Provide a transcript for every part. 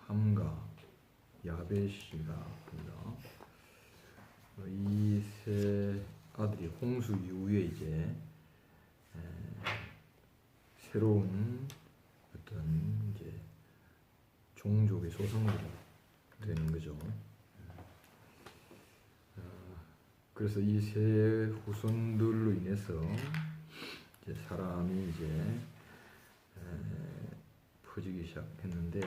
함과 야벳이라 합니다. 이 세 아들이 홍수 이후에 이제 새로운 어떤 이제 종족의 조상들이 되는 거죠. 그래서 이 세 후손들로 인해서 이제 사람이 이제 퍼지기 시작했는데,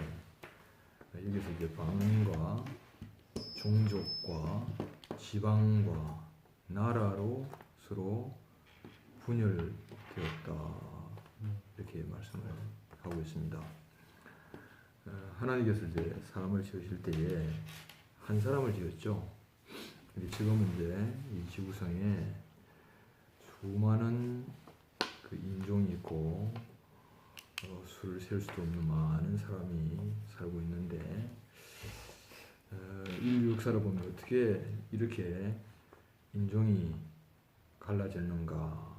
여기서 이제 방언과 종족과 지방과 나라로 서로 분열되었다, 이렇게 말씀을 하고 있습니다. 하나님께서 이제 사람을 지으실 때에 한 사람을 지었죠. 근데 지금은 이제 이 지구상에 수많은 그 인종이 있고 수를 셀 수도 없는 많은 사람이 살고 있는데, 인류 역사를 보면 어떻게 이렇게 인종이 갈라졌는가,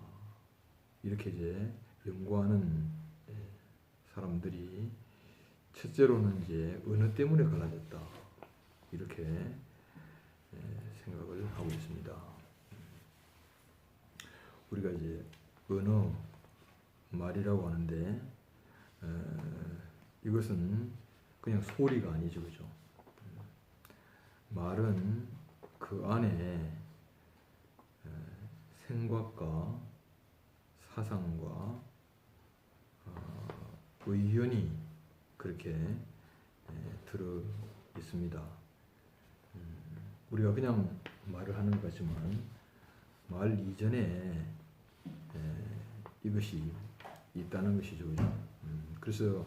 이렇게 이제 연구하는 사람들이 첫째로는 이제 언어 때문에 갈라졌다, 이렇게 생각을 하고 있습니다. 우리가 이제 언어, 말이라고 하는데 이것은 그냥 소리가 아니죠, 그죠? 말은 그 안에 생각과 사상과 의견이 그렇게 들어 있습니다. 우리가 그냥 말을 하는 것 같지만 말 이전에 이것이 있다는 것이죠. 그래서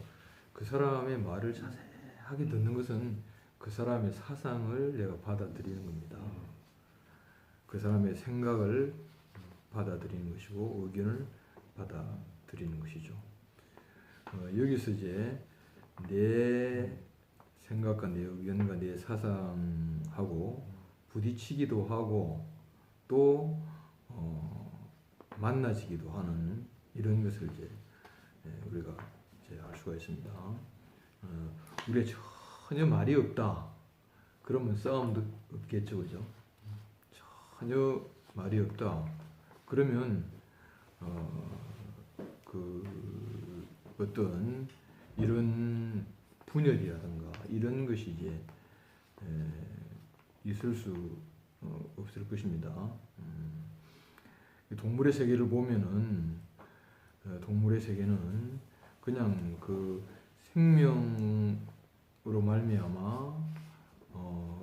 그 사람의 말을 자세하게 듣는 것은 그 사람의 사상을 내가 받아들이는 겁니다. 그 사람의 생각을 받아들이는 것이고 의견을 받아들이는 것이죠. 여기서 이제 내 생각과 내 의견과 내 사상하고 부딪히기도 하고 또 만나지기도 하는 이런 것을 이제 우리가 이제 알 수가 있습니다. 우리가 전혀 말이 없다, 그러면 싸움도 없겠죠, 그죠? 전혀 말이 없다, 그러면 그 어떤 이런 분열이라든가 이런 것이 이제 있을 수 없을 것입니다. 동물의 세계를 보면은 동물의 세계는 그냥 그 생명으로 말미암아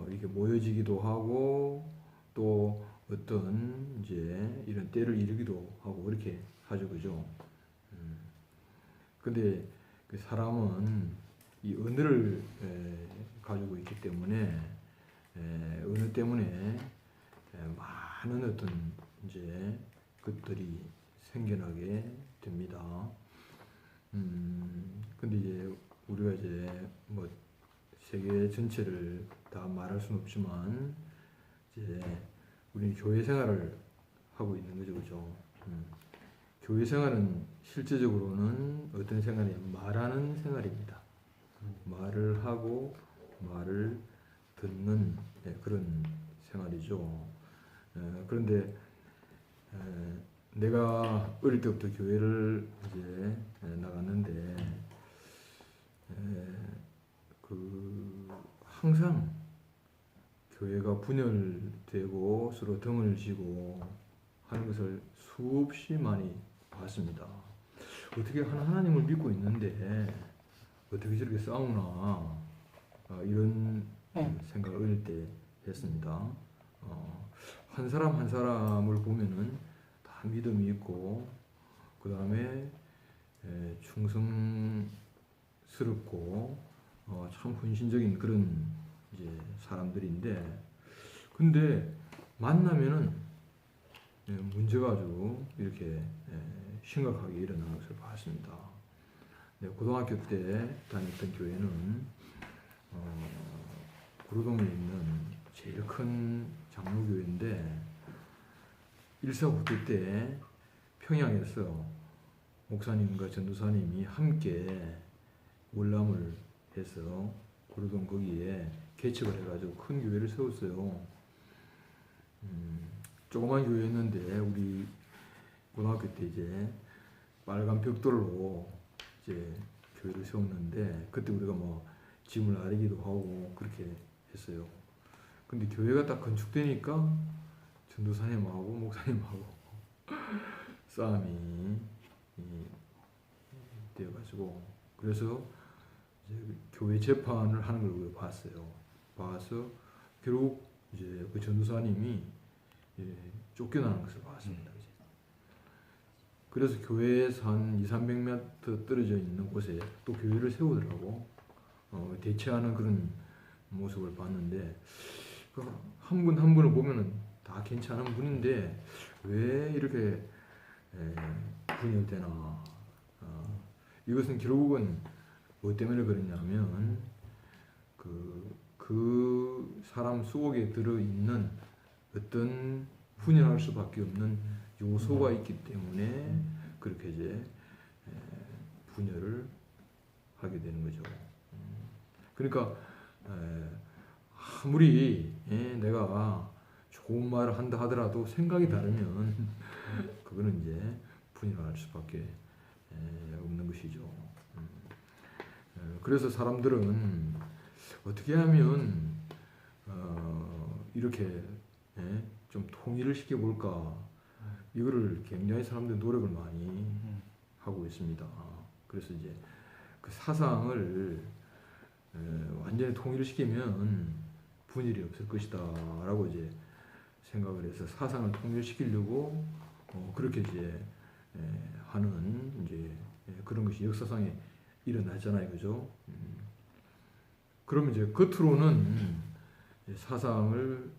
이렇게 모여지기도 하고 또 어떤 이제 이런 때를 이루기도 하고 그렇게 하죠, 그죠? 근데 그 사람은 이 언어를 가지고 있기 때문에 언어 때문에 많은 어떤 이제 것들이 생겨나게 됩니다. 근데 이제 우리가 이제 뭐 세계 전체를 다 말할 수는 없지만 이제 우리는 교회 생활을 하고 있는 거죠, 그죠? 교회 생활은 실제적으로는 어떤 생활이냐면 말하는 생활입니다. 말을 하고 말을 듣는 그런 생활이죠. 그런데 내가 어릴 때부터 교회를 이제 나갔는데 그 항상 교회가 분열되고 서로 등을 지고 하는 것을 수없이 많이 봤습니다. 어떻게 하나님을 믿고 있는데 어떻게 저렇게 싸우나, 이런 생각을 어릴 때 했습니다. 한 사람 한 사람을 보면은 다 믿음이 있고 그 다음에 충성스럽고 참 헌신적인 그런 이제 사람들인데, 근데 만나면은 문제가 아주 이렇게 심각하게 일어나는 것을 봤습니다. 고등학교 때 다녔던 교회는 구로동에 있는 제일 큰 장로교회인데 1사 후퇴 때 평양에서 목사님과 전도사님이 함께 월남을 해서 고려동 거기에 개척을 해가지고 큰 교회를 세웠어요. 조그만 교회였는데 우리 고등학교 때 이제 빨간 벽돌로 이제 교회를 세웠는데 그때 우리가 뭐 짐을 나르기도 하고 그렇게 했어요. 근데 교회가 딱 건축되니까 전도사님하고 목사님하고 싸움이 되어가지고 그래서 이제 교회 재판을 하는 걸 우리가 봤어요. 봐서 결국 이제 그 전도사님이 쫓겨나는 것을 봤습니다. 그래서 교회에서 한 200~300m 떨어져 있는 곳에 또 교회를 세우더라고. 대체하는 그런 모습을 봤는데 한 분 한 분을 보면은 다 괜찮은 분인데 왜 이렇게 분열되나. 이것은 결국은 뭐 때문에 그러냐면 그 사람 속에 들어있는 어떤 분열할 수밖에 없는 요소가 있기 때문에 그렇게 이제 분열을 하게 되는 거죠. 그러니까 아무리 내가 좋은 말을 한다 하더라도 생각이 다르면 그거는 이제 분열할 수밖에 없는 것이죠. 그래서 사람들은 어떻게 하면 이렇게 좀 통일을 시켜볼까, 이거를 굉장히 사람들이 노력을 많이 하고 있습니다. 그래서 이제 그 사상을 완전히 통일을 시키면 분열이 없을 것이다 라고 이제 생각을 해서 사상을 통일시키려고 그렇게 이제 하는 이제 그런 것이 역사상에 일어나잖아요, 그죠? 그러면 이제 겉으로는 사상을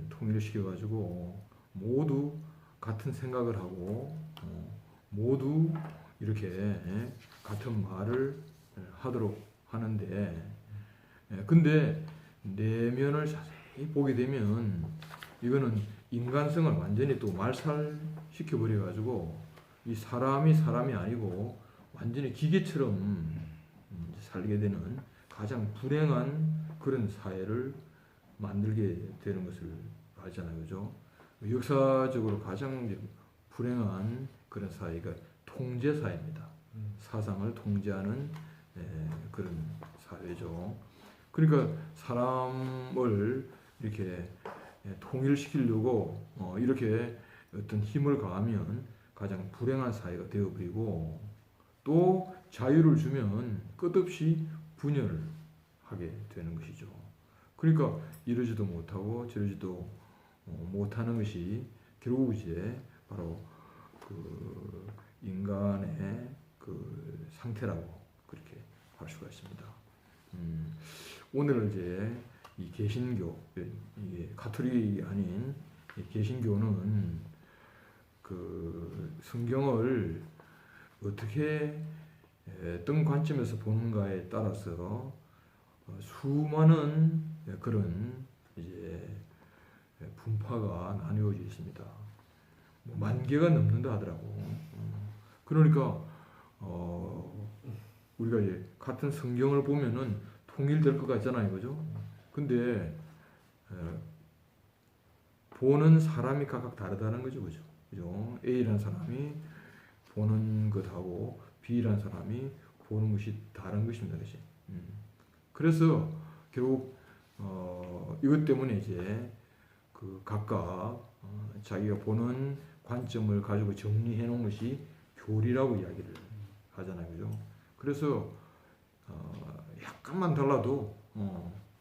통일시켜 가지고 모두 같은 생각을 하고 모두 이렇게 같은 말을 하도록 하는데, 근데 내면을 자세히 보게 되면 이거는 인간성을 완전히 또 말살시켜 버려 가지고 이 사람이 아니고 완전히 기계처럼 살게 되는 가장 불행한 그런 사회를 만들게 되는 것을 알잖아요, 그죠? 역사적으로 가장 불행한 그런 사회가 통제 사회입니다. 사상을 통제하는 그런 사회죠. 그러니까 사람을 이렇게 통일시키려고 이렇게 어떤 힘을 가하면 가장 불행한 사회가 되어버리고, 또 자유를 주면 끝없이 분열을 하게 되는 것이죠. 그러니까 이러지도 못하고 저러지도 못하는 것이 결국 이제 바로 그 인간의 그 상태라고 그렇게 할 수가 있습니다. 오늘 이제 이 개신교, 이게 가톨릭이 아닌 이 개신교는 그 성경을 어떻게 어떤 관점에서 보는가에 따라서 수많은 그런 이제 분파가 나뉘어져 있습니다. 뭐 10,000개가 넘는다 하더라고. 그러니까 우리가 이제 같은 성경을 보면은 통일될 것 같잖아요, 그죠? 근데 보는 사람이 각각 다르다는 거죠, 그죠? 그죠? A라는 사람이 보는 것하고 B라는 사람이 보는 것이 다른 것입니다, 그렇지? 그래서 결국 이것 때문에 이제 그 각각 자기가 보는 관점을 가지고 정리해 놓은 것이 교리라고 이야기를 하잖아요, 그죠? 그래서 약간만 달라도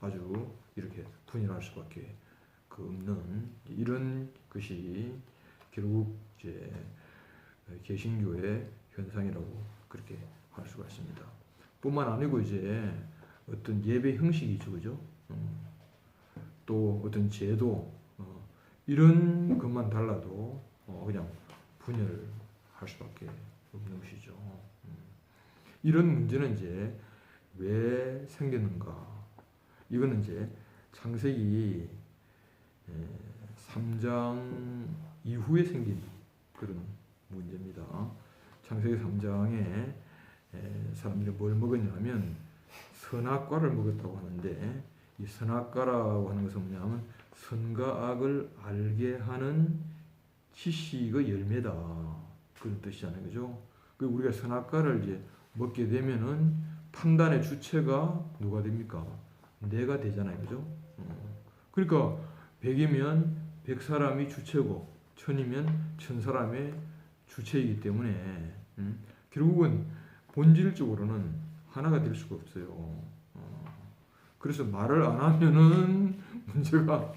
아주 이렇게 분열할 수밖에 없는 이런 것이 결국 이제 개신교의 현상이라고 그렇게 할 수가 있습니다. 뿐만 아니고 이제 어떤 예배 형식이 있죠, 그죠? 또 어떤 제도 이런 것만 달라도 그냥 분열할 수밖에 없는 것이죠. 이런 문제는 이제 왜 생겼는가? 이거는 이제 창세기 3장 이후에 생긴 그런 문제입니다. 창세기 3장에 사람들이 뭘 먹었냐면 선악과를 먹었다고 하는데 이 선악과라고 하는 것은 뭐냐면 선과 악을 알게 하는 지식의 열매다 그런 뜻이잖아요, 그죠? 그 우리가 선악과를 이제 먹게 되면은 판단의 주체가 누가 됩니까? 내가 되잖아요, 그죠? 그러니까 100이면 100사람이 주체고 1000이면 1000사람의 주체이기 때문에 결국은 본질적으로는 하나가 될 수가 없어요. 그래서 말을 안 하면은 문제가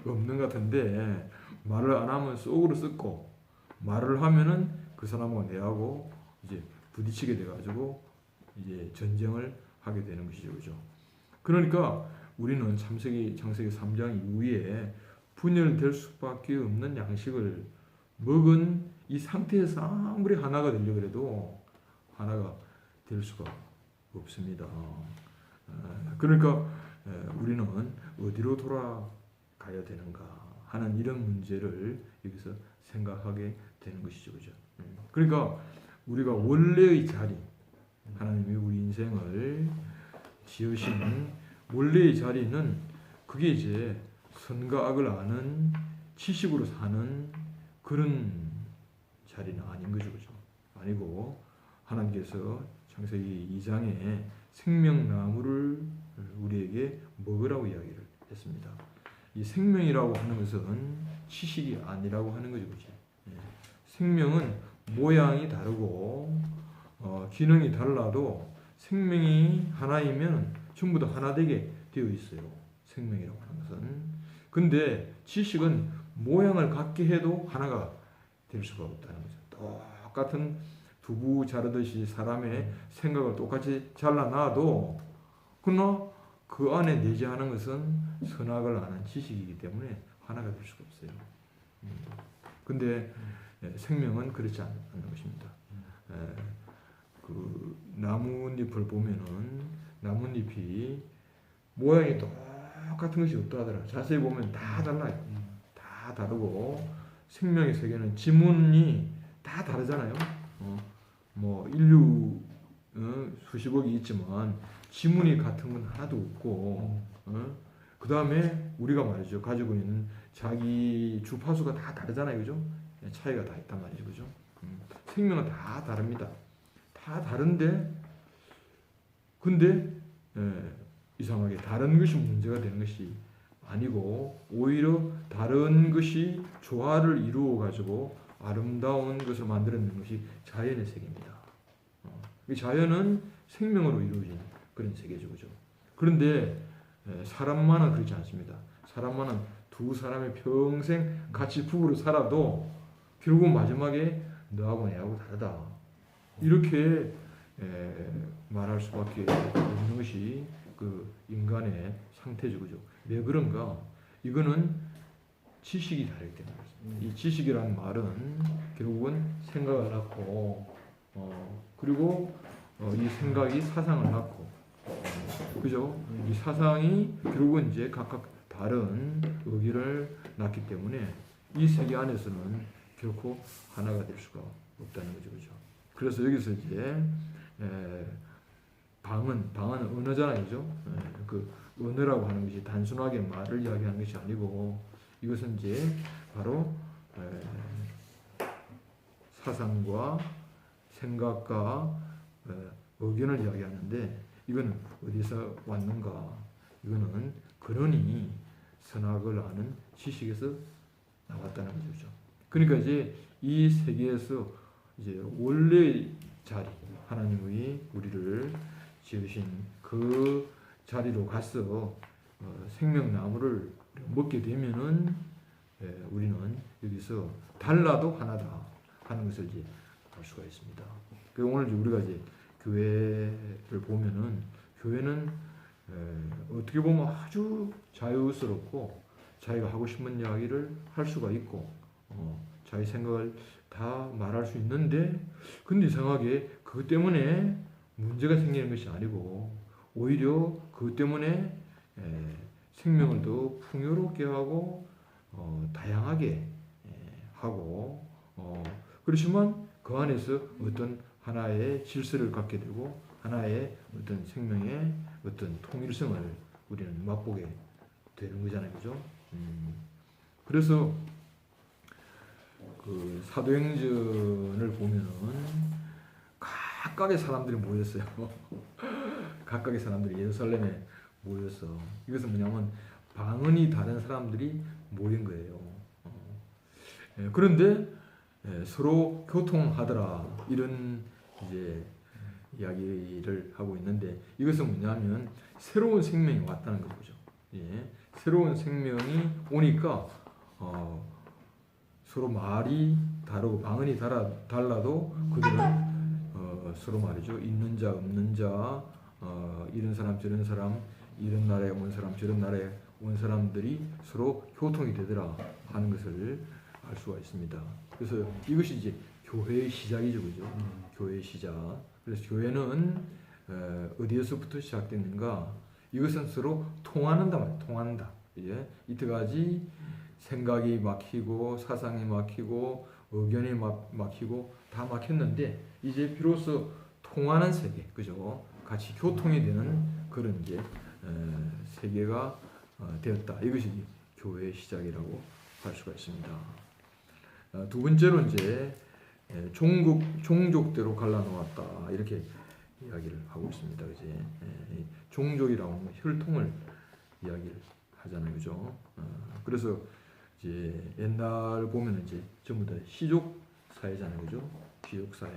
없는 것 같은데 말을 안 하면 속으로 썩고 말을 하면은 그 사람과 내하고 이제 부딪히게 돼가지고 이제 전쟁을 하게 되는 것이죠, 그죠? 그러니까 우리는 창세기 3장 이후에 분열될 수밖에 없는 양식을 먹은 이 상태에서 아무리 하나가 되려고 해도 하나가 될 수가 없습니다. 그러니까 우리는 어디로 돌아가야 되는가 하는 이런 문제를 여기서 생각하게 되는 것이죠, 그죠? 그러니까 우리가 원래의 자리, 하나님이 우리 인생을 지으신 원래의 자리는 그게 이제 선과 악을 아는 지식으로 사는 그런 자리는 아닌 거죠, 그죠? 아니고 하나님께서 창세기 2장에 생명나무를 우리에게 먹으라고 이야기를 했습니다. 이 생명이라고 하는 것은 지식이 아니라고 하는 거죠, 그죠? 생명은 모양이 다르고 기능이 달라도 생명이 하나이면 전부 다 하나 되게 되어 있어요. 생명이라고 하는 것은. 근데 지식은 모양을 같게 해도 하나가 될 수가 없다는 거죠. 똑같은 두부 자르듯이 사람의 생각을 똑같이 잘라놔도 그러나 그 안에 내재하는 것은 선악을 아는 지식이기 때문에 하나가 될 수가 없어요. 근데 생명은 그렇지 않는 것입니다. 그 나뭇잎을 보면은 나뭇잎이 모양이 똑같은 것이 없다 하더라. 자세히 보면 다 달라요. 다 다르고 생명의 세계는 지문이 다 다르잖아요. 뭐 인류 수십억이 있지만 지문이 같은 건 하나도 없고 그 다음에 우리가 말이죠 가지고 있는 자기 주파수가 다 다르잖아요, 그죠? 차이가 다 있단 말이죠, 그죠? 생명은 다 다릅니다. 다 다른데 근데 이상하게 다른 것이 문제가 되는 것이 아니고 오히려 다른 것이 조화를 이루어 가지고 아름다운 것을 만들어내는 것이 자연의 세계입니다. 이 자연은 생명으로 이루어진 그런 세계죠, 그죠? 그런데 사람만은 그렇지 않습니다. 사람만은 두 사람이 평생 같이 부부로 살아도 결국 마지막에 너하고 내하고 다르다. 이렇게 말할 수밖에 없는 것이 그 인간의 상태죠, 그죠? 왜 그런가? 이거는 지식이 다르기 때문에. 이 지식이라는 말은 결국은 생각을 낳고, 그리고 이 생각이 사상을 낳고, 그죠? 이 사상이 결국은 이제 각각 다른 의기를 낳기 때문에 이 세계 안에서는 결코 하나가 될 수가 없다는 거죠, 그죠? 그래서 여기서 이제 방은 언어잖아요, 그죠? 그 언어라고 하는 것이 단순하게 말을 이야기하는 것이 아니고 이것은 이제 바로 사상과 생각과 의견을 이야기하는데 이건 어디서 왔는가? 이거는 그러니 선악을 아는 지식에서 나왔다는 거죠. 그러니까 이제 이 세계에서 이제 원래 자리 하나님의 우리를 지으신 그 자리로 가서 생명나무를 먹게 되면은 우리는 여기서 달라도 하나다 하는 것을 이제 알 수가 있습니다. 그 오늘 우리가 이제 교회를 보면은 교회는 어떻게 보면 아주 자유스럽고 자기가 하고 싶은 이야기를 할 수가 있고 자기 생각을 다 말할 수 있는데 근데 이상하게 그것 때문에 문제가 생기는 것이 아니고 오히려 그것 때문에 생명을 더 풍요롭게 하고 다양하게 하고 그렇지만 그 안에서 어떤 하나의 질서를 갖게 되고 하나의 어떤 생명의 어떤 통일성을 우리는 맛보게 되는 거잖아요, 그죠? 그래서 그 사도행전을 보면은 각각의 사람들이 모였어요. 각각의 사람들이 예루살렘에 모였어. 이것은 뭐냐면 방언이 다른 사람들이 모인 거예요. 그런데 서로 교통하더라 이런 이제 이야기를 하고 있는데 이것은 뭐냐면 새로운 생명이 왔다는 거죠. 예, 새로운 생명이 오니까 서로 말이 다르고 방언이 달라도 그들은 서로 말이죠. 있는 자 없는 자 이런 사람 저런 사람 이런 나라에 온 사람 저런 나라에 온 사람들이 서로 교통이 되더라 하는 것을 알 수가 있습니다. 그래서 이것이 이제 교회의 시작이죠, 그죠? 교회의 시작. 그래서 교회는 어디에서부터 시작됐는가? 이것은 서로 통하는다 말이에요. 통한다. 이제 이때까지 생각이 막히고 사상이 막히고 의견이 막히고 다 막혔는데 이제 비로소 통하는 세계, 그죠? 같이 교통이 되는 그런 이제 세계가 되었다. 이것이 교회의 시작이라고 할 수가 있습니다. 두 번째로 이제 종족대로 갈라놓았다 이렇게 이야기를 하고 있습니다. 이제 종족이라고 하는 혈통을 이야기를 하잖아요, 그죠? 그래서 이제 옛날 보면 이제 전부 다 시족 사회잖아요, 그죠? 시족 사회.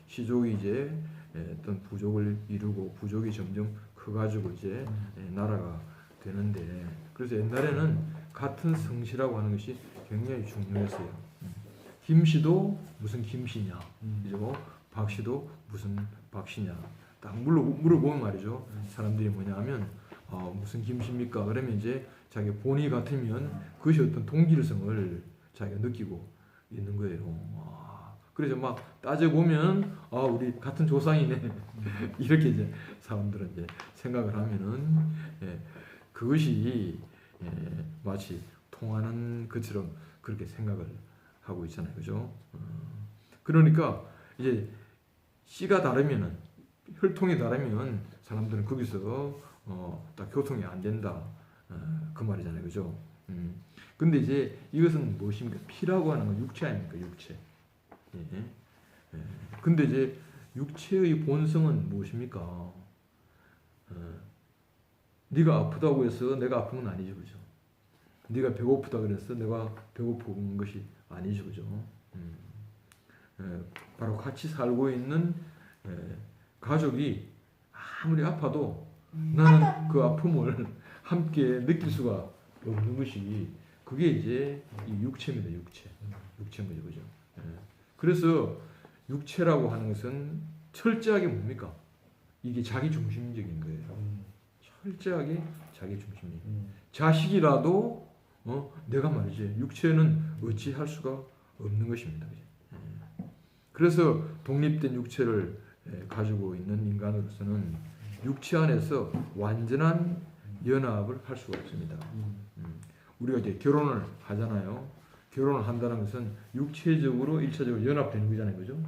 시족이 이제 어떤 부족을 이루고 부족이 점점 커가지고 이제 나라가 되는데 그래서 옛날에는 같은 성씨라고 하는 것이 굉장히 중요했어요. 김씨도 무슨 김씨냐, 그죠? 박씨도 무슨 박씨냐. 딱 물어보면 말이죠. 사람들이 뭐냐면 무슨 김씨입니까? 그러면 이제 자기 본이 같으면 그것이 어떤 동질성을 자기가 느끼고 있는 거예요. 그래서 막 따져보면 우리 같은 조상이네 이렇게 이제 사람들은 이제 생각을 하면은 그것이 마치 통하는 것처럼 그렇게 생각을 하고 있잖아요, 그죠? 그러니까 이제 씨가 다르면은 혈통이 다르면 사람들은 거기서 딱 교통이 안 된다 그 말이잖아요, 그죠? 근데 이제 이것은 무엇입니까? 피라고 하는 건 육체 아닙니까? 육체. 근데 이제 육체의 본성은 무엇입니까? 네가 아프다고 해서 내가 아픈 건 아니죠, 그죠? 네가 배고프다 그래서 내가 배고픈 것이 아니죠, 그죠? 바로 같이 살고 있는 가족이 아무리 아파도 나는 그 아픔을 함께 느낄 수가 없는 것이 그게 이제 이 육체입니다, 육체인 거죠, 그죠? 그래서 육체라고 하는 것은 철저하게 뭡니까? 이게 자기 중심적인 거예요. 철저하게 자기 중심이. 자식이라도 내가 말이지 육체는 어찌할 수가 없는 것입니다. 그래서 독립된 육체를 가지고 있는 인간으로서는 육체 안에서 완전한 연합을 할 수가 없습니다. 우리가 이제 결혼을 하잖아요. 결혼을 한다는 것은 육체적으로 일차적으로 연합되는 거잖아요, 그죠?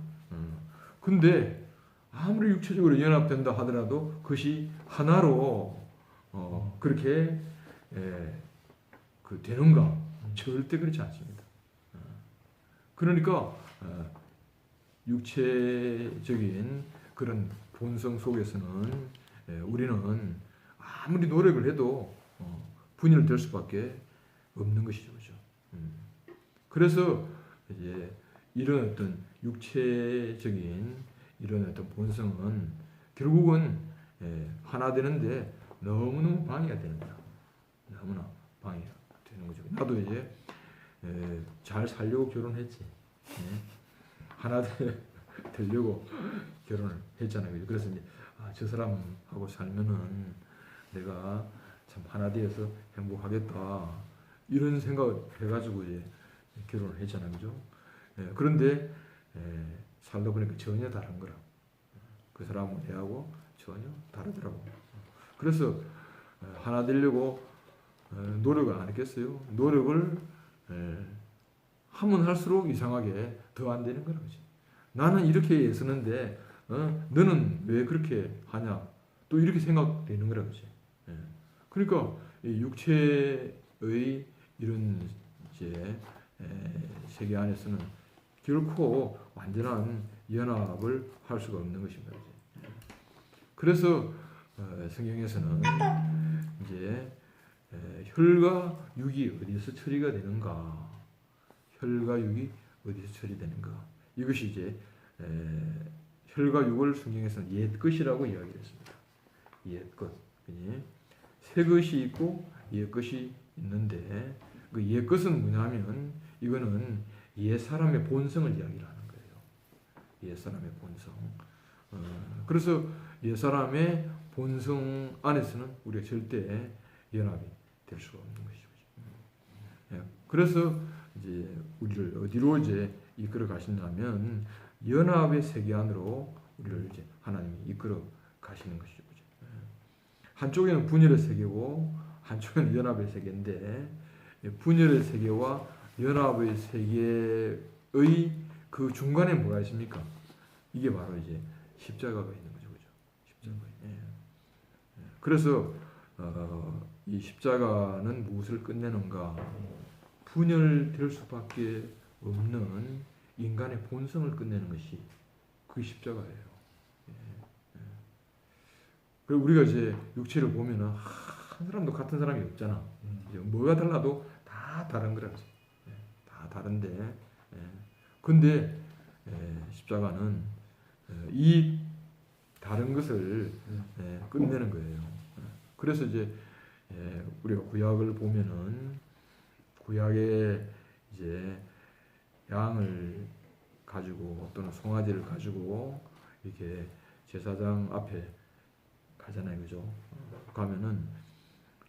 근데 아무리 육체적으로 연합된다 하더라도 그것이 하나로 그렇게 되는가? 절대 그렇지 않습니다. 그러니까 육체적인 그런 본성 속에서는 우리는 아무리 노력을 해도 분열될 수밖에 없는 것이죠, 그죠? 그래서 이제 이런 어떤 육체적인 이런 어떤 본성은 결국은 하나 되는데 너무너무 방해가 되는 거야. 너무나 방해가 되는 거죠. 나도 이제 잘 살려고 결혼했지. 하나 되려고 결혼을 했잖아요. 그래서 이제 저 사람하고 살면은 내가 참 하나 되어서 행복하겠다 이런 생각을 해가지고 이제 결혼을 했잖아요, 그죠? 그런데 살다 보니까 전혀 다른 거라. 그 사람하고 내하고 전혀 다르더라고. 그래서 하나 되려고 노력을 안 했겠어요? 노력을 하면 할수록 이상하게 더 안 되는 거라, 그지? 나는 이렇게 애쓰는데 너는 왜 그렇게 하냐? 또 이렇게 생각되는 거라 그지. 예. 그러니까 이 육체의 이런 이제 세계 안에서는 결코 완전한 연합을 할 수가 없는 것입니다. 그래서 성경에서는 이제 혈과 육이 어디서 처리가 되는가? 혈과 육이 어디서 처리되는가? 이것이 이제 혈과 육을 성경에서는 옛 것이라고 이야기했습니다. 옛 것. 새 것이 있고 옛 것이 있는데 그 옛 것은 뭐냐면 이거는 옛 사람의 본성을 이야기를 하는 거예요. 옛 사람의 본성. 그래서 옛 사람의 본성 안에서는 우리가 절대 연합이 될 수가 없는 것이죠. 그래서 이제 우리를 어디로 이제 이끌어 가신다면 연합의 세계 안으로 우리를 이제 하나님이 이끌어 가시는 것이죠. 한쪽에는 분열의 세계고 한쪽에는 연합의 세계인데 분열의 세계와 연합의 세계의 그 중간에 뭐가 있습니까? 이게 바로 이제 십자가가 있는 거죠, 그죠? 십자가. 그래서 이 십자가는 무엇을 끝내는가? 분열될 수밖에 없는 인간의 본성을 끝내는 것이 그 십자가예요. 그리고 우리가 이제 육체를 보면은 한 사람도 같은 사람이 없잖아. 뭐가 달라도 다 다른 거라. 다 다른데, 근데 십자가는 이 다른 것을 끝내는 거예요. 그래서 이제 우리가 구약을 보면은 구약에 이제 양을 가지고 또는 송아지를 가지고 이렇게 제사장 앞에 가잖아요, 그죠? 가면은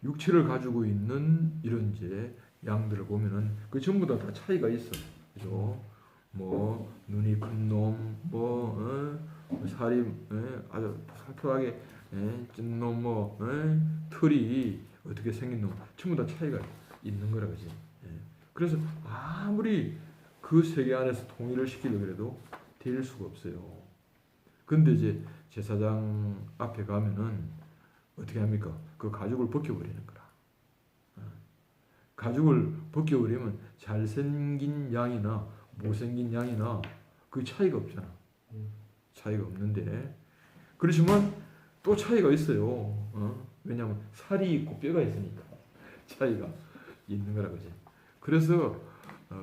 육체를 가지고 있는 이런 이제 양들을 보면은 그 전부 다 차이가 있어, 그죠? 뭐 눈이 큰 놈, 살이 아주 상표하게 찐 놈, 털이 어떻게 생긴 놈, 전부 다 차이가 있는 거라 그지. 그래서 아무리 그 세계 안에서 통일을 시키려고 해도 될 수가 없어요. 근데 이제 제사장 앞에 가면은 어떻게 합니까? 그 가죽을 벗겨버리는 거라. 가죽을 벗겨버리면 잘생긴 양이나 못생긴 양이나 그 차이가 없잖아. 차이가 없는데 그렇지만 또 차이가 있어요. 왜냐하면 살이 있고 뼈가 있으니까 차이가 있는 거라 그지. 그래서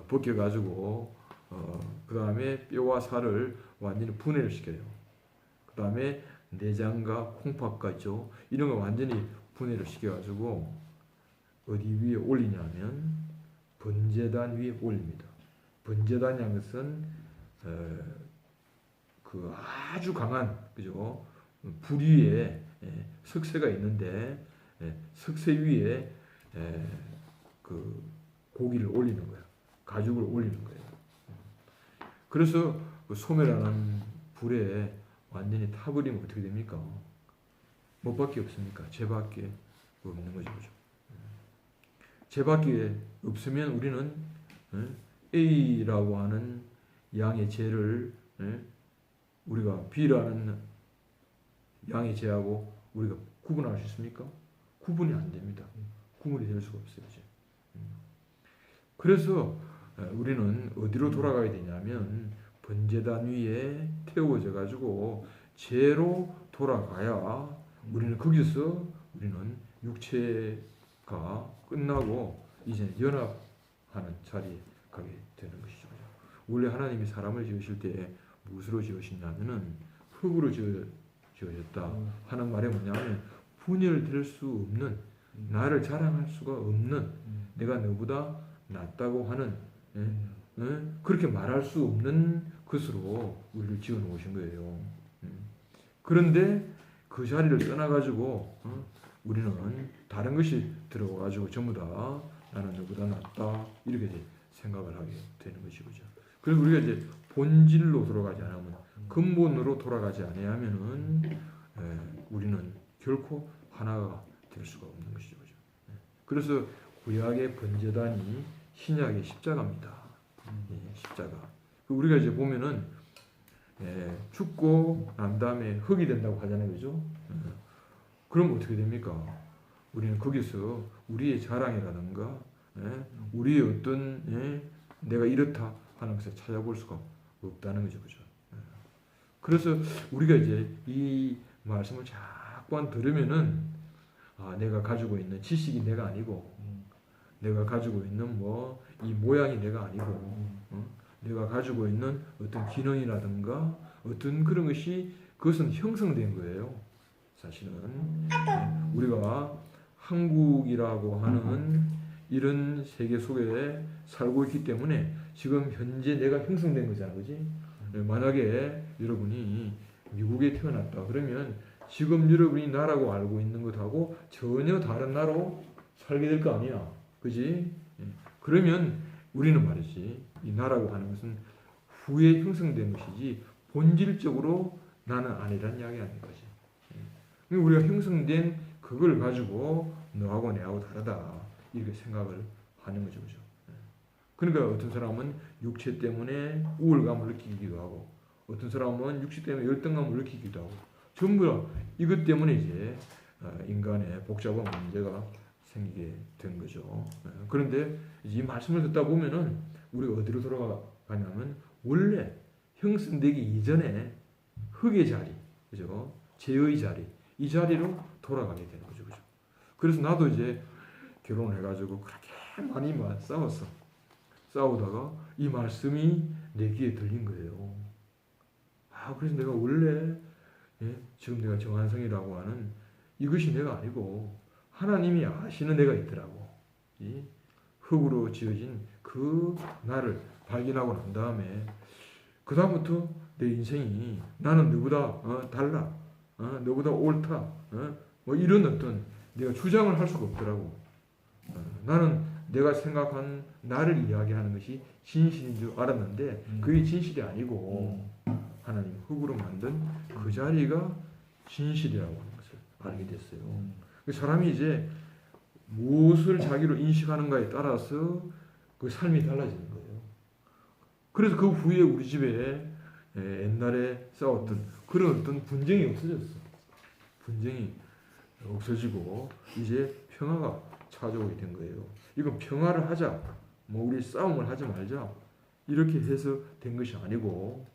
벗겨가지고 그 다음에 뼈와 살을 완전히 분해를 시켜요. 그 다음에 내장과 콩팥과 있죠. 이런 거 완전히 분해를 시켜가지고 어디 위에 올리냐면 번제단 위에 올립니다. 번제단이라는 것은 그 아주 강한 그죠 불 위에 석쇠가 있는데 석쇠 위에 그 고기를 올리는 거예요. 가죽을 올리는 거예요. 그래서 그 소멸하는 불에 완전히 타버리면 어떻게 됩니까? 뭐밖에 없습니까? 죄밖에 없는 거죠, 그죠? 죄밖에 없으면 우리는 A라고 하는 양의 죄를 우리가 B라는 양의 죄하고 우리가 구분할 수 있습니까? 구분이 안 됩니다. 구분이 될 수가 없어요, 이제. 그래서 우리는 어디로 돌아가야 되냐면 번제단 위에 태워져 가지고 죄로 돌아가야 우리는 거기서 우리는 육체가 끝나고 이제 연합하는 자리에 가게 되는 것이죠. 원래 하나님이 사람을 지으실 때 무엇으로 지으시냐면은 흙으로 지으셨다 하는 말이 뭐냐면 분열될 수 없는 나를 자랑할 수가 없는 내가 너보다 낫다고 하는 그렇게 말할 수 없는 것으로 우리를 지어 놓으신 거예요. 그런데 그 자리를 떠나가지고 우리는 다른 것이 들어와가지고 전부 다 나는 너보다 낫다 이렇게 생각을 하게 되는 것이죠. 그래서 우리가 이제 본질로 돌아가지 않으면 근본으로 돌아가지 아니하면은 우리는 결코 하나가 될 수가 없는 것이죠. 그래서 구약의 번제단이 신약의 십자가입니다. 십자가. 우리가 이제 보면은 죽고 난 다음에 흙이 된다고 하잖아요, 그죠? 그럼 어떻게 됩니까? 우리는 거기서 우리의 자랑이라든가 우리의 어떤 내가 이렇다 하는 것을 찾아볼 수가 없다는 거죠, 그죠? 그래서 우리가 이제 이 말씀을 자꾸만 들으면은 내가 가지고 있는 지식이 내가 아니고 내가 가지고 있는 뭐 이 모양이 내가 아니고 내가 가지고 있는 어떤 기능이라든가 어떤 그런 것이 그것은 형성된 거예요. 사실은 우리가 한국이라고 하는 이런 세계 속에 살고 있기 때문에 지금 현재 내가 형성된 거잖아, 그지? 만약에 여러분이 미국에 태어났다 그러면 지금 여러분이 나라고 알고 있는 것하고 전혀 다른 나라로 살게 될 거 아니야, 그지? 그러면 우리는 말이지 이 나라고 하는 것은 후에 형성된 것이지 본질적으로 나는 아니란 이야기 아닌 거지. 우리가 형성된 그걸 가지고 너하고 내하고 다르다 이렇게 생각을 하는 거죠, 그죠? 그러니까 어떤 사람은 육체 때문에 우울감을 느끼기도 하고, 어떤 사람은 육체 때문에 열등감을 느끼기도 하고, 전부 다 이것 때문에 이제 인간의 복잡한 문제가 생기게 된 거죠. 그런데 이 말씀을 듣다 보면은 우리가 어디로 돌아가냐면 원래 형성되기 이전에 흙의 자리, 그죠? 죄의 자리, 이 자리로 돌아가게 되는 거죠, 그죠? 그래서 나도 이제 결혼을 해가지고 그렇게 많이 싸웠어. 싸우다가 이 말씀이 내 귀에 들린 거예요. 그래서 내가 원래 지금 내가 정한성이라고 하는 이것이 내가 아니고 하나님이 아시는 내가 있더라고. 이 흙으로 지어진 그 나를 발견하고 난 다음에 그 다음부터 내 인생이 나는 너보다 달라, 너보다 옳다, 뭐 이런 어떤 내가 주장을 할 수가 없더라고. 나는 내가 생각한 나를 이야기하는 것이 진실인 줄 알았는데 그게 진실이 아니고 하나님 흙으로 만든 그 자리가 진실이라고 하는 것을 알게 됐어요. 사람이 이제 무엇을 자기로 인식하는가에 따라서 그 삶이 달라지는 거예요. 그래서 그 후에 우리 집에 옛날에 싸웠던 그런 어떤 분쟁이 없어졌어. 분쟁이 없어지고 이제 평화가 찾아오게 된 거예요. 이건 평화를 하자, 뭐 우리 싸움을 하지 말자 이렇게 해서 된 것이 아니고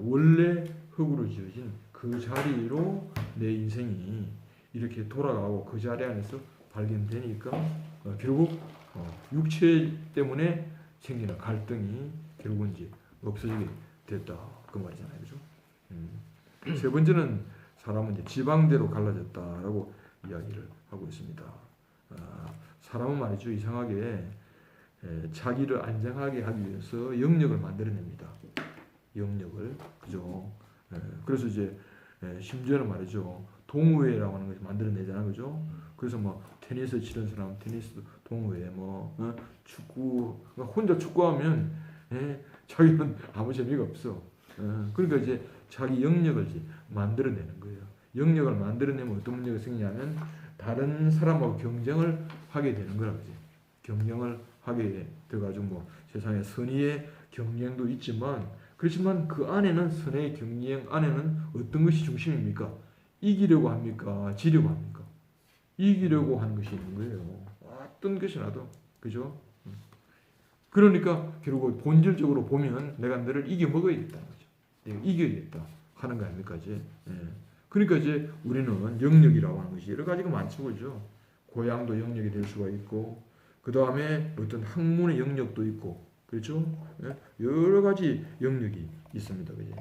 원래 흙으로 지어진 그 자리로 내 인생이 이렇게 돌아가고 그 자리 안에서 발견되니까 결국 육체 때문에 생기는 갈등이 결국은 이제 없어지게 됐다 그 말이잖아요, 그죠? 세 번째는 사람은 이제 지방대로 갈라졌다라고 이야기를 하고 있습니다. 사람은 말이죠 이상하게 자기를 안정하게 하기 위해서 영역을 만들어냅니다. 영역을, 그죠? 그래서 이제 심지어는 말이죠. 동호회라고 하는 것을 만들어내잖아요, 그죠? 그래서 뭐 테니스 치는 사람 테니스 동호회, 뭐 축구 혼자 축구하면 자기는 아무 재미가 없어. 그러니까 이제 자기 영역을 이제 만들어내는 거예요. 영역을 만들어내면 어떤 문제가 생기냐면 다른 사람하고 경쟁을 하게 되는 거라 그지. 경쟁을 하게 돼가지고 뭐 세상에 선의의 경쟁도 있지만 그렇지만 그 안에는 선의 경쟁 안에는 어떤 것이 중심입니까? 이기려고 합니까? 지려고 합니까? 이기려고 하는 것이 있는 거예요. 어떤 것이 나도, 그죠? 그러니까 결국 본질적으로 보면 내가 너를 이겨 먹어야겠다는 거죠. 내가 이겨야겠다 하는 거 아닙니까? 이제. 그러니까 이제 우리는 영역이라고 하는 것이 여러 가지가 많죠, 그죠? 고향도 영역이 될 수가 있고, 그 다음에 어떤 학문의 영역도 있고, 그렇죠? 여러 가지 영역이 있습니다, 그죠?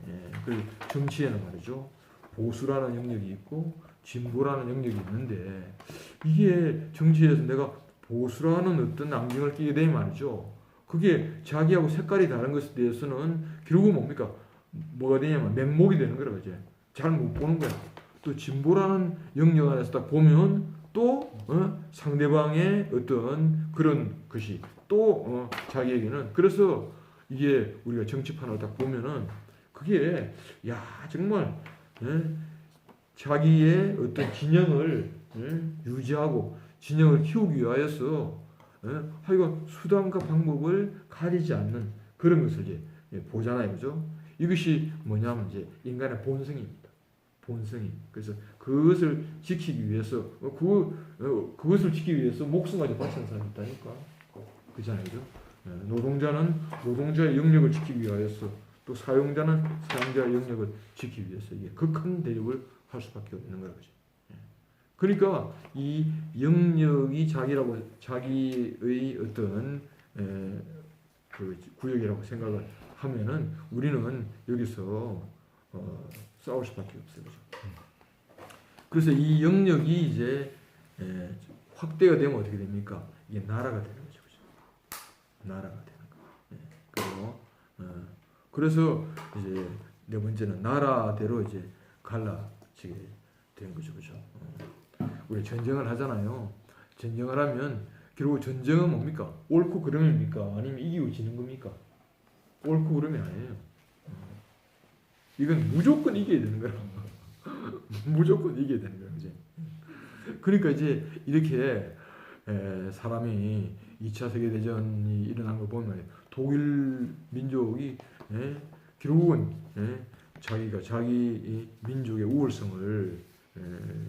그리고 정치에는 말이죠. 보수라는 영역이 있고 진보라는 영역이 있는데 이게 정치에서 내가 보수라는 어떤 안경을 끼게 되면 말이죠. 그게 자기하고 색깔이 다른 것에 대해서는 결국 뭡니까? 뭐가 되냐면 맹목이 되는 거라 그죠. 잘 못 보는 거야. 또 진보라는 영역 안에서 딱 보면 또 상대방의 어떤 그런 것이 또 자기에게는 그래서 이게 우리가 정치판을 딱 보면은 그게 야 정말 자기의 어떤 진영을 유지하고 진영을 키우기 위하여서 하여간 수단과 방법을 가리지 않는 그런 것을 이제 보잖아요, 그죠? 이것이 뭐냐면 이제 인간의 본성입니다. 본성이. 그래서 그것을 지키기 위해서 그것을 지키기 위해서 목숨까지 바치는 사람이 있다니까. 그잖아요, 그죠? 노동자는 노동자의 영역을 지키기 위하여서 또 사용자는 사용자의 영역을 지키기 위해서 이게 극한 대립을 할 수밖에 없는 거라고. 그러니까 이 영역이 자기의 어떤 그 구역이라고 생각을 하면은 우리는 여기서 싸울 수밖에 없어요. 그죠? 그래서 이 영역이 이제 확대가 되면 어떻게 됩니까? 이게 나라가 되는 거죠. 그죠? 나라가 되는 거. 그리고 그래서 이제 네 번째는 나라대로 이제 갈라지게 된 거죠. 그죠? 우리 전쟁을 하잖아요. 전쟁을 하면 결국 전쟁은 뭡니까? 옳고 그름입니까? 아니면 이기고 지는 겁니까? 옳고 그름이 아니에요. 이건 무조건 이겨야 되는 거라. 무조건 이겨야 되는 거야, 이제. 그러니까 이제 이렇게 사람이 2차 세계 대전이 일어난 걸 보면 독일 민족이 결국은 자기가 자기 민족의 우월성을